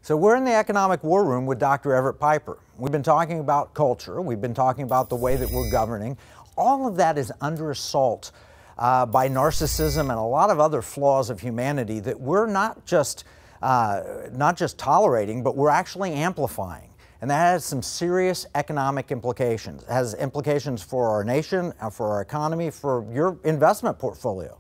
So we're in the economic war room with Dr. Everett Piper. We've been talking about culture. We've been talking about the way that we're governing. All of that is under assault by narcissism and a lot of other flaws of humanity that we're not just tolerating, but we're actually amplifying. And that has some serious economic implications. It has implications for our nation, for our economy, for your investment portfolio.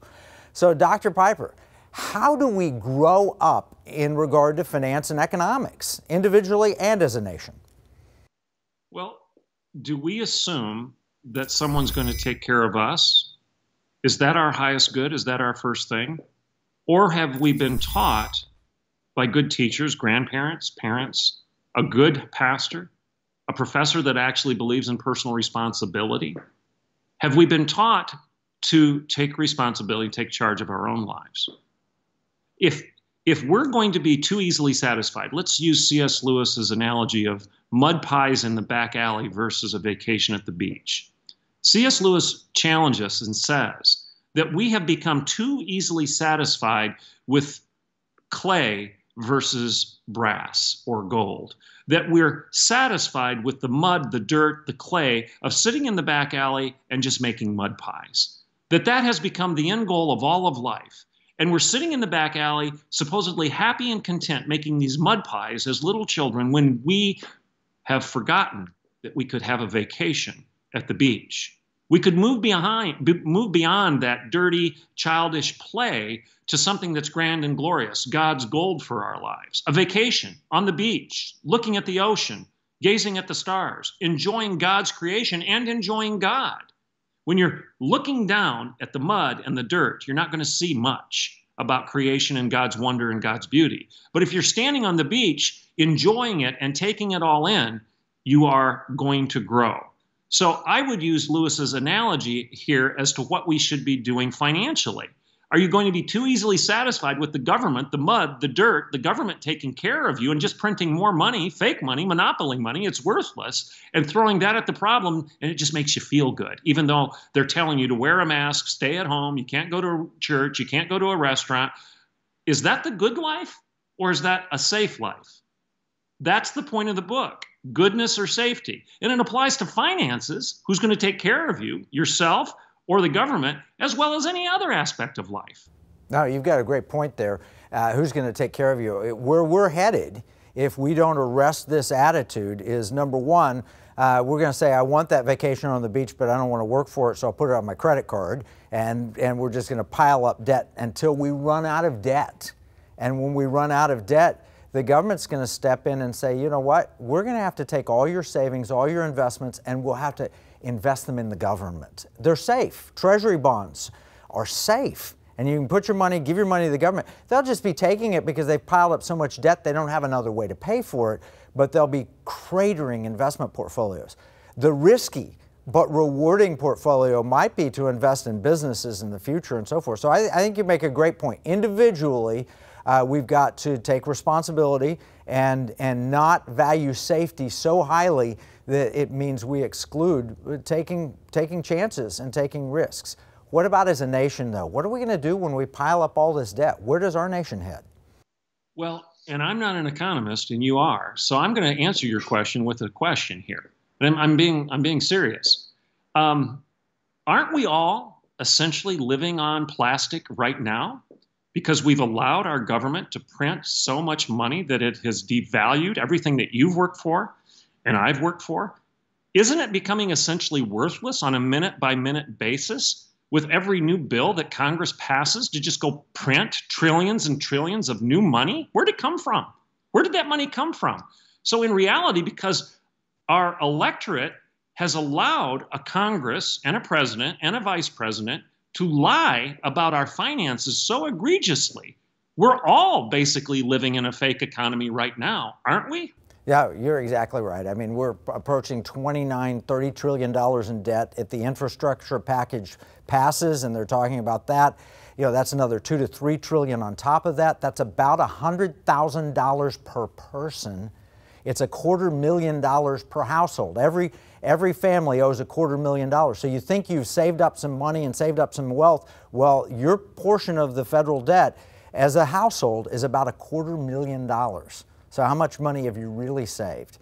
So Dr. Piper, how do we grow up in regard to finance and economics, individually and as a nation? Well, do we assume that someone's going to take care of us? Is that our highest good? Is that our first thing? Or have we been taught by good teachers, grandparents, parents, a good pastor, a professor that actually believes in personal responsibility? Have we been taught to take responsibility, take charge of our own lives? If we're going to be too easily satisfied, let's use C.S. Lewis's analogy of mud pies in the back alley versus a vacation at the beach. C.S. Lewis challenges us and says that we have become too easily satisfied with clay versus brass or gold, that we're satisfied with the mud, the dirt, the clay of sitting in the back alley and just making mud pies, that has become the end goal of all of life. And we're sitting in the back alley, supposedly happy and content, making these mud pies as little children when we have forgotten that we could have a vacation at the beach. We could move beyond that dirty, childish play to something that's grand and glorious, God's gold for our lives. A vacation on the beach, looking at the ocean, gazing at the stars, enjoying God's creation and enjoying God. When you're looking down at the mud and the dirt, you're not going to see much about creation and God's wonder and God's beauty. But if you're standing on the beach, enjoying it and taking it all in, you are going to grow. So I would use Lewis's analogy here as to what we should be doing financially. Are you going to be too easily satisfied with the government, the mud, the dirt, the government taking care of you and just printing more money, fake money, monopoly money, it's worthless, and throwing that at the problem, and it just makes you feel good, even though they're telling you to wear a mask, stay at home, you can't go to church, you can't go to a restaurant. Is that the good life, or is that a safe life? That's the point of the book, goodness or safety. And it applies to finances. Who's going to take care of you, yourself, or the government, as well as any other aspect of life? No, you've got a great point there. Who's going to take care of you? Where we're headed, if we don't arrest this attitude, is number one, we're going to say, I want that vacation on the beach, but I don't want to work for it, so I'll put it on my credit card, and we're just going to pile up debt until we run out of debt. And when we run out of debt, the government's going to step in and say, you know what, we're going to have to take all your savings, all your investments, and we'll have to invest them in the government. They're safe. Treasury bonds are safe. And you can put your money, give your money to the government. They'll just be taking it because they've piled up so much debt they don't have another way to pay for it, but they'll be cratering investment portfolios. The risky but rewarding portfolio might be to invest in businesses in the future and so forth. So I think you make a great point. Individually, we've got to take responsibility and not value safety so highly that it means we exclude taking chances and taking risks. What about as a nation, though? What are we going to do when we pile up all this debt? Where does our nation head? Well, and I'm not an economist, and you are, so I'm going to answer your question with a question here. And I'm being serious. Aren't we all essentially living on plastic right now? Because we've allowed our government to print so much money that it has devalued everything that you've worked for and I've worked for. Isn't it becoming essentially worthless on a minute-by-minute basis with every new bill that Congress passes to just go print trillions and trillions of new money? Where'd it come from? Where did that money come from? So in reality, because our electorate has allowed a Congress and a president and a vice president to lie about our finances so egregiously, we're all basically living in a fake economy right now, aren't we? Yeah, you're exactly right. I mean, we're approaching $30 trillion in debt. If the infrastructure package passes, and they're talking about that, you know, that's another $2 to $3 trillion on top of that. That's about $100,000 per person. It's $250,000 per household. Every family owes $250,000. So you think you've saved up some money and saved up some wealth. Well, your portion of the federal debt as a household is about $250,000. So how much money have you really saved?